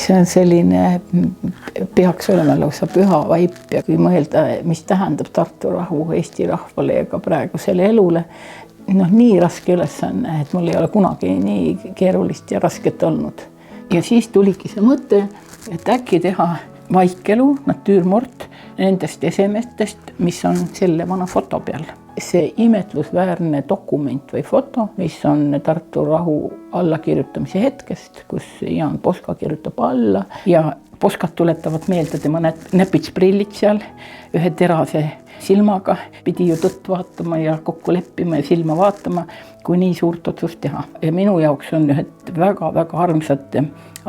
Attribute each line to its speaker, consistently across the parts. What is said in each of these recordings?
Speaker 1: see on selline, peaks olema lausa püha vaip ja kui mõelda, mis tähendab Tartu rahu Eesti rahvale ja ka praegusele elule, nii raske ülesanne, et mul ei ole kunagi nii keerulist ja rasket olnud. Ja siis tuligi see mõte, et äkki teha vaikelu, natüürmort nendest esemestest, mis on selle vana foto peal. See imetlusväärne dokument või foto, mis on Tartu rahu allakirjutamise hetkest, kus Jaan Poska kirjutab alla ja Poskad tuletavad meelde tema näpitsprillid seal ühe terase silmaga, pidi ju tõtt vaatama ja kokku leppima ja silma vaatama, kui nii suurt otsust teha. Ja minu jaoks on ühed väga-väga armsad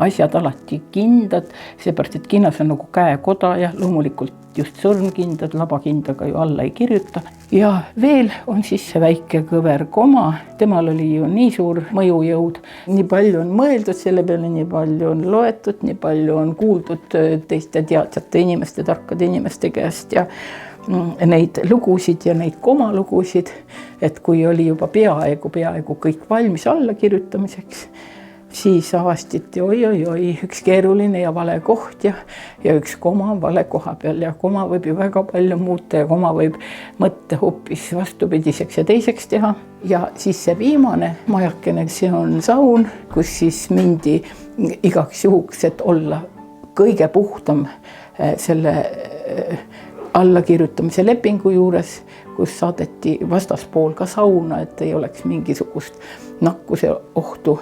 Speaker 1: asjad alati kindad, seepärast, et kinnas on nagu käekoda ja loomulikult just sõrmkindad, labakindaga ju alla ei kirjuta. Ja veel on siis see väike kõver koma, temal oli ju nii suur mõjujõud, nii palju on mõeldud selle peale, nii palju on loetud, nii palju on kuuldud teiste teadsate inimeste, tarkade inimeste käest ja neid lugusid ja neid komalugusid, et kui oli juba peaaegu kõik valmis alla kirjutamiseks, siis avastiti oi, üks keeruline ja vale koht ja üks koma vale koha peal ja koma võib ju väga palju muuta ja koma võib mõtte hoopis vastupidiseks ja teiseks teha. Ja siis see viimane majakene, see on saun, kus siis mindi igaks juhuks, et olla kõige puhtam selle allakirjutamise lepingu juures, kus saadeti vastaspool ka sauna, et ei oleks mingisugust nakkuse ohtu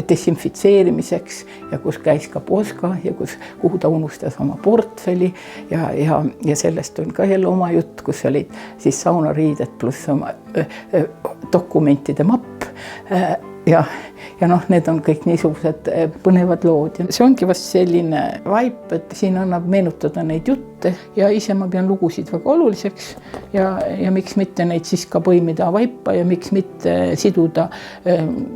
Speaker 1: desinfitseerimiseks ja kus käis ka Poska ja kuhu ta unustas oma portfeli ja sellest on ka jälle oma jutt, kus olid siis saunariided pluss oma dokumentide mapp ja need on kõik niisugused põnevad lood. See ongi vast selline vaip, et siin annab meenutada neid jutte ja ise ma pean lugusid väga oluliseks ja miks mitte neid siis ka põimida vaipa ja miks mitte siduda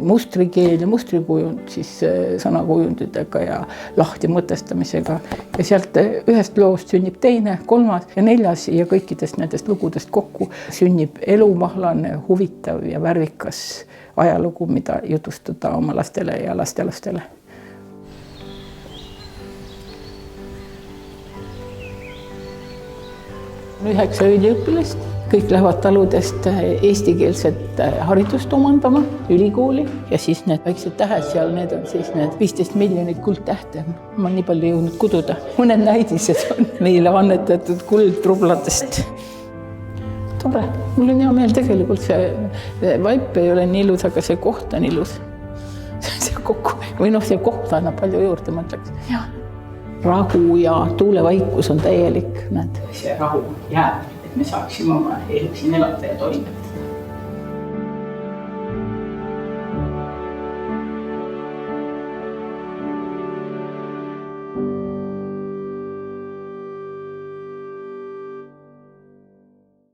Speaker 1: mustrikeel ja mustrikujund siis sõnakujundidega ja lahti mõtestamisega. Ja sealt ühest loost sünnib teine, kolmas ja neljas ja kõikidest nendest lugudest kokku sünnib elumahlane, huvitav ja värvikas ajalugu, mida jutustada oma lastele ja lastelastele. On 9 üliõpilast, kõik lähevad taludest eestikeelset haridust omandama, ülikooli ja siis need väiksed tähed seal, need on siis need 15 miljonit kuldtähte. Ma nii palju jõudnud kududa. Mõned näidised on meile annetatud kuldrubladest. Tore, mul on hea meel tegelikult, see vaip ei ole nii ilus, aga see koht on ilus. See kokku, või see koht annab palju juurde, mõtleks. Ja. Rahu ja tuulevaikus on täielik. See rahu jääb, et me saaksime oma elu siin elada ja toimetada.